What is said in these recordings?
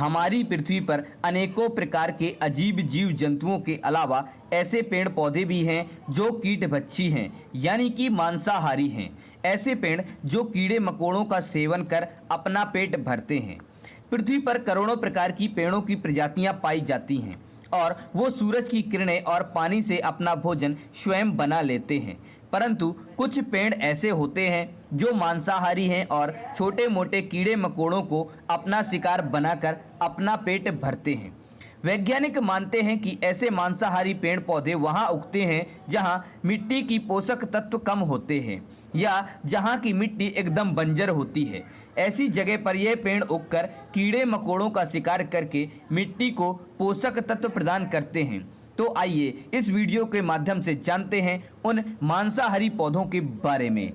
हमारी पृथ्वी पर अनेकों प्रकार के अजीब जीव जंतुओं के अलावा ऐसे पेड़ पौधे भी हैं जो कीटभक्षी हैं, यानी कि मांसाहारी हैं। ऐसे पेड़ जो कीड़े मकोड़ों का सेवन कर अपना पेट भरते हैं। पृथ्वी पर करोड़ों प्रकार की पेड़ों की प्रजातियां पाई जाती हैं और वो सूरज की किरणें और पानी से अपना भोजन स्वयं बना लेते हैं। परंतु कुछ पेड़ ऐसे होते हैं जो मांसाहारी हैं और छोटे मोटे कीड़े मकोड़ों को अपना शिकार बनाकर अपना पेट भरते हैं। वैज्ञानिक मानते हैं कि ऐसे मांसाहारी पेड़ पौधे वहां उगते हैं जहां मिट्टी की पोषक तत्व कम होते हैं या जहां की मिट्टी एकदम बंजर होती है। ऐसी जगह पर यह पेड़ उगकर कीड़े मकोड़ों का शिकार करके मिट्टी को पोषक तत्व प्रदान करते हैं। तो आइए इस वीडियो के माध्यम से जानते हैं उन मांसाहारी पौधों के बारे में।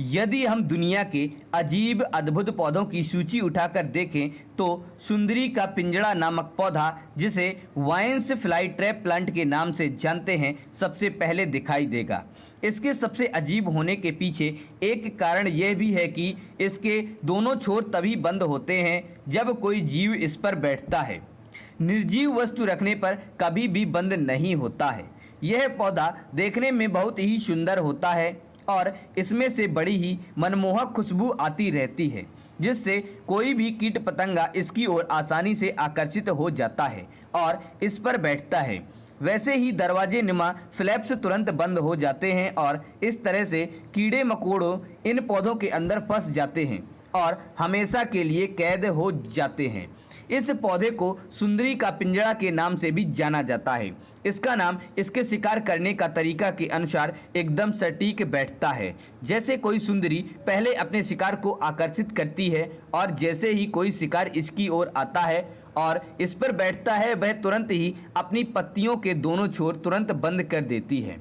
यदि हम दुनिया के अजीब अद्भुत पौधों की सूची उठाकर देखें तो सुंदरी का पिंजड़ा नामक पौधा, जिसे वाइन्स फ्लाई ट्रैप प्लांट के नाम से जानते हैं, सबसे पहले दिखाई देगा। इसके सबसे अजीब होने के पीछे एक कारण यह भी है कि इसके दोनों छोर तभी बंद होते हैं जब कोई जीव इस पर बैठता है। निर्जीव वस्तु रखने पर कभी भी बंद नहीं होता है। यह पौधा देखने में बहुत ही सुंदर होता है और इसमें से बड़ी ही मनमोहक खुशबू आती रहती है, जिससे कोई भी कीट पतंगा इसकी ओर आसानी से आकर्षित हो जाता है और इस पर बैठता है। वैसे ही दरवाजे नुमा फ्लैप्स तुरंत बंद हो जाते हैं और इस तरह से कीड़े मकोड़ों इन पौधों के अंदर फंस जाते हैं और हमेशा के लिए कैद हो जाते हैं। इस पौधे को सुंदरी का पिंजड़ा के नाम से भी जाना जाता है। इसका नाम इसके शिकार करने का तरीका के अनुसार एकदम सटीक बैठता है। जैसे कोई सुंदरी पहले अपने शिकार को आकर्षित करती है और जैसे ही कोई शिकार इसकी ओर आता है और इस पर बैठता है, वह तुरंत ही अपनी पत्तियों के दोनों छोर तुरंत बंद कर देती है।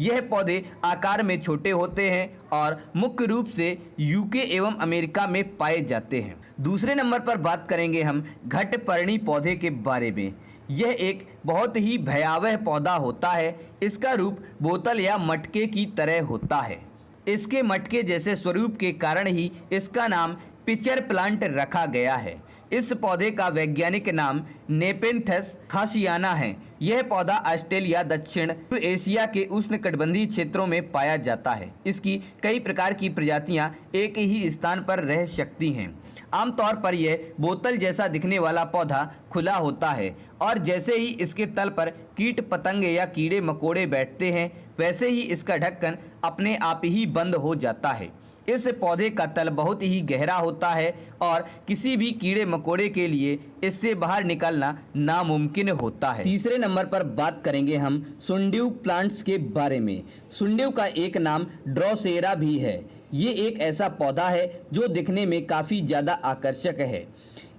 यह पौधे आकार में छोटे होते हैं और मुख्य रूप से यूके एवं अमेरिका में पाए जाते हैं। दूसरे नंबर पर बात करेंगे हम घटपर्णी पौधे के बारे में। यह एक बहुत ही भयावह पौधा होता है। इसका रूप बोतल या मटके की तरह होता है। इसके मटके जैसे स्वरूप के कारण ही इसका नाम पिचर प्लांट रखा गया है। इस पौधे का वैज्ञानिक नाम नेपेंथस खासियाना है। यह पौधा ऑस्ट्रेलिया, दक्षिण एशिया के उष्णकटिबंधीय क्षेत्रों में पाया जाता है। इसकी कई प्रकार की प्रजातियां एक ही स्थान पर रह सकती हैं। आमतौर पर यह बोतल जैसा दिखने वाला पौधा खुला होता है और जैसे ही इसके तल पर कीट पतंगे या कीड़े मकोड़े बैठते हैं, वैसे ही इसका ढक्कन अपने आप ही बंद हो जाता है। इस पौधे का तल बहुत ही गहरा होता है और किसी भी कीड़े मकोड़े के लिए इससे बाहर निकलना नामुमकिन होता है। तीसरे नंबर पर बात करेंगे हम सुंडिव प्लांट्स के बारे में। सुंडिव का एक नाम ड्रोसेरा भी है। ये एक ऐसा पौधा है जो दिखने में काफ़ी ज़्यादा आकर्षक है।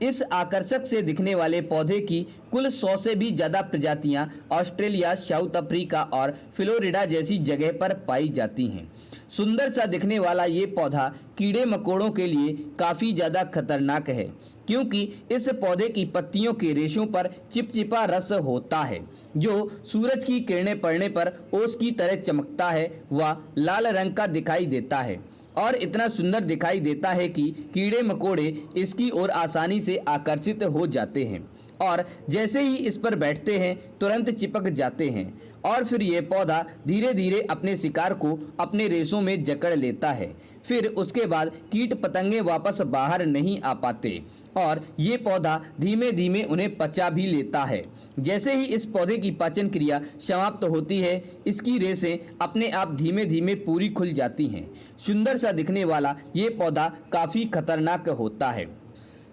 इस आकर्षक से दिखने वाले पौधे की कुल 100 से भी ज़्यादा प्रजातियां ऑस्ट्रेलिया, साउथ अफ्रीका और फ्लोरिडा जैसी जगह पर पाई जाती हैं। सुंदर सा दिखने वाला ये पौधा कीड़े मकोड़ों के लिए काफ़ी ज़्यादा खतरनाक है, क्योंकि इस पौधे की पत्तियों के रेशों पर चिपचिपा रस होता है जो सूरज की किरणें पड़ने पर ओस की तरह चमकता है व लाल रंग का दिखाई देता है और इतना सुंदर दिखाई देता है कि कीड़े मकोड़े इसकी ओर आसानी से आकर्षित हो जाते हैं और जैसे ही इस पर बैठते हैं तुरंत चिपक जाते हैं और फिर ये पौधा धीरे धीरे अपने शिकार को अपने रेशों में जकड़ लेता है। फिर उसके बाद कीट पतंगे वापस बाहर नहीं आ पाते और ये पौधा धीमे धीमे उन्हें पचा भी लेता है। जैसे ही इस पौधे की पाचन क्रिया समाप्त होती है, इसकी रेशें अपने आप धीमे धीमे पूरी खुल जाती हैं। सुंदर सा दिखने वाला ये पौधा काफ़ी खतरनाक होता है।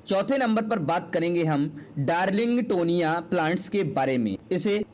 चौथे नंबर पर बात करेंगे हम डार्लिंगटोनिया प्लांट्स के बारे में।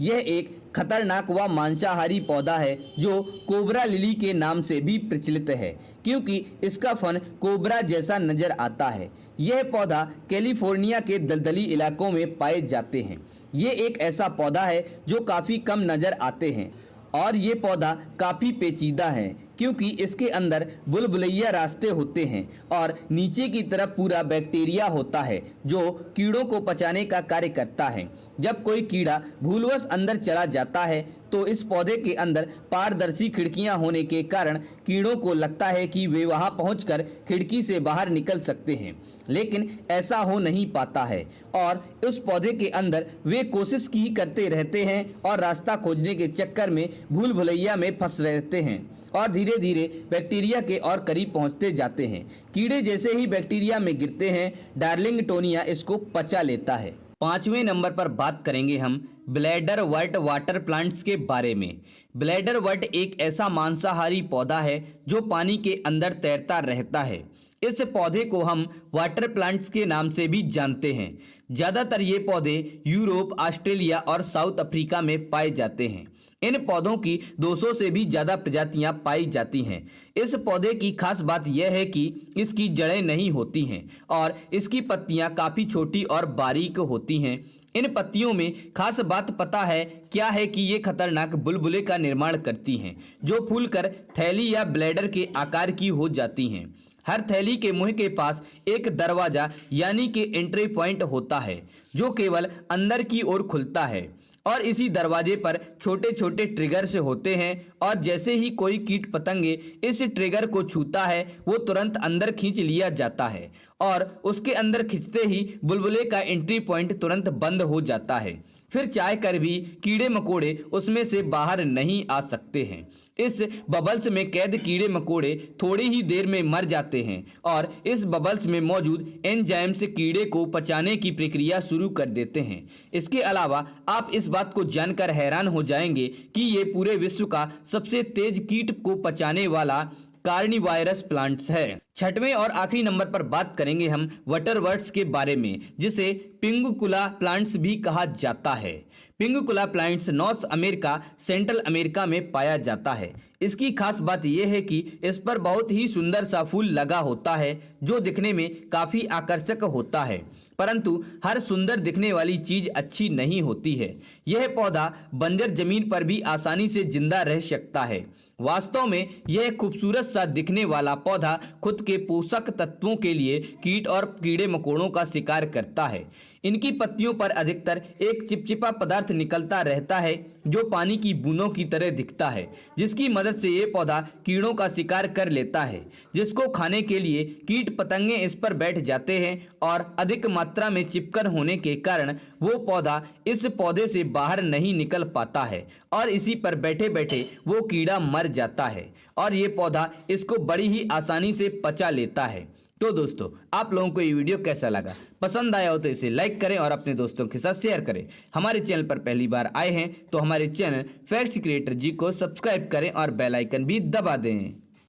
यह एक खतरनाक व मांसाहारी पौधा है जो कोबरा लिली के नाम से भी प्रचलित है, क्योंकि इसका फन कोबरा जैसा नजर आता है। यह पौधा कैलिफोर्निया के दलदली इलाकों में पाए जाते हैं। ये एक ऐसा पौधा है जो काफ़ी कम नज़र आते हैं और ये पौधा काफ़ी पेचीदा है, क्योंकि इसके अंदर बुलबुलैया रास्ते होते हैं और नीचे की तरफ पूरा बैक्टीरिया होता है जो कीड़ों को पचाने का कार्य करता है। जब कोई कीड़ा भूलवश अंदर चला जाता है तो इस पौधे के अंदर पारदर्शी खिड़कियां होने के कारण कीड़ों को लगता है कि वे वहां पहुंचकर खिड़की से बाहर निकल सकते हैं, लेकिन ऐसा हो नहीं पाता है और उस पौधे के अंदर वे कोशिश ही करते रहते हैं और रास्ता खोजने के चक्कर में भूल भुलैया में फंस रहते हैं और धीरे धीरे बैक्टीरिया के और करीब पहुंचते जाते हैं। कीड़े जैसे ही बैक्टीरिया में गिरते हैं, डार्लिंगटोनिया इसको पचा लेता है। 5वें नंबर पर बात करेंगे हम ब्लैडर वर्ट वाटर प्लांट्स के बारे में। ब्लैडर वर्ट एक ऐसा मांसाहारी पौधा है जो पानी के अंदर तैरता रहता है। इस पौधे को हम वाटर प्लांट्स के नाम से भी जानते हैं। ज़्यादातर ये पौधे यूरोप, ऑस्ट्रेलिया और साउथ अफ्रीका में पाए जाते हैं। इन पौधों की 200 से भी ज़्यादा प्रजातियां पाई जाती हैं। इस पौधे की खास बात यह है कि इसकी जड़ें नहीं होती हैं और इसकी पत्तियां काफ़ी छोटी और बारीक होती हैं। इन पत्तियों में खास बात पता है क्या है कि ये खतरनाक बुलबुले का निर्माण करती हैं, जो फूलकर थैली या ब्लैडर के आकार की हो जाती हैं। हर थैली के मुंह के पास एक दरवाजा यानी कि एंट्री पॉइंट होता है, जो केवल अंदर की ओर खुलता है और इसी दरवाजे पर छोटे छोटे ट्रिगर्स होते हैं और जैसे ही कोई कीट पतंगे इस ट्रिगर को छूता है वो तुरंत अंदर खींच लिया जाता है और उसके अंदर खींचते ही बुलबुले का एंट्री पॉइंट तुरंत बंद हो जाता है। फिर चाह कर भी कीड़े मकोड़े उसमें से बाहर नहीं आ सकते हैं। इस बबल्स में कैद कीड़े मकोड़े थोड़ी ही देर में मर जाते हैं और इस बबल्स में मौजूद एंजाइम्स कीड़े को पचाने की प्रक्रिया शुरू कर देते हैं। इसके अलावा आप इस बात को जानकर हैरान हो जाएंगे कि ये पूरे विश्व का सबसे तेज कीट को पचाने वाला कार्निवायरस प्लांट्स है। 6वें और आखिरी नंबर पर बात करेंगे हम बटरवर्ट्स के बारे में, जिसे पिंगुकुला प्लांट्स भी कहा जाता है। Pinguicula plants North America, Central America में पाया जाता है। इसकी खास बात यह है कि इस पर बहुत ही सुंदर सा फूल लगा होता है जो दिखने में काफ़ी आकर्षक होता है, परंतु हर सुंदर दिखने वाली चीज़ अच्छी नहीं होती है। यह पौधा बंजर जमीन पर भी आसानी से जिंदा रह सकता है। वास्तव में यह खूबसूरत सा दिखने वाला पौधा खुद के पोषक तत्वों के लिए कीट और कीड़े मकोड़ों का शिकार करता है। इनकी पत्तियों पर अधिकतर एक चिपचिपा पदार्थ निकलता रहता है जो पानी की बूंदों की तरह दिखता है, जिसकी मदद से ये पौधा कीड़ों का शिकार कर लेता है, जिसको खाने के लिए कीट पतंगे इस पर बैठ जाते हैं और अधिक मात्रा में चिपकन होने के कारण वो पौधा इस पौधे से बाहर नहीं निकल पाता है और इसी पर बैठे बैठे वो कीड़ा मर जाता है और ये पौधा इसको बड़ी ही आसानी से पचा लेता है। तो दोस्तों, आप लोगों को ये वीडियो कैसा लगा? पसंद आया हो तो इसे लाइक करें और अपने दोस्तों के साथ शेयर करें। हमारे चैनल पर पहली बार आए हैं तो हमारे चैनल फैक्ट्स क्रिएटर जी को सब्सक्राइब करें और बेल आइकन भी दबा दें।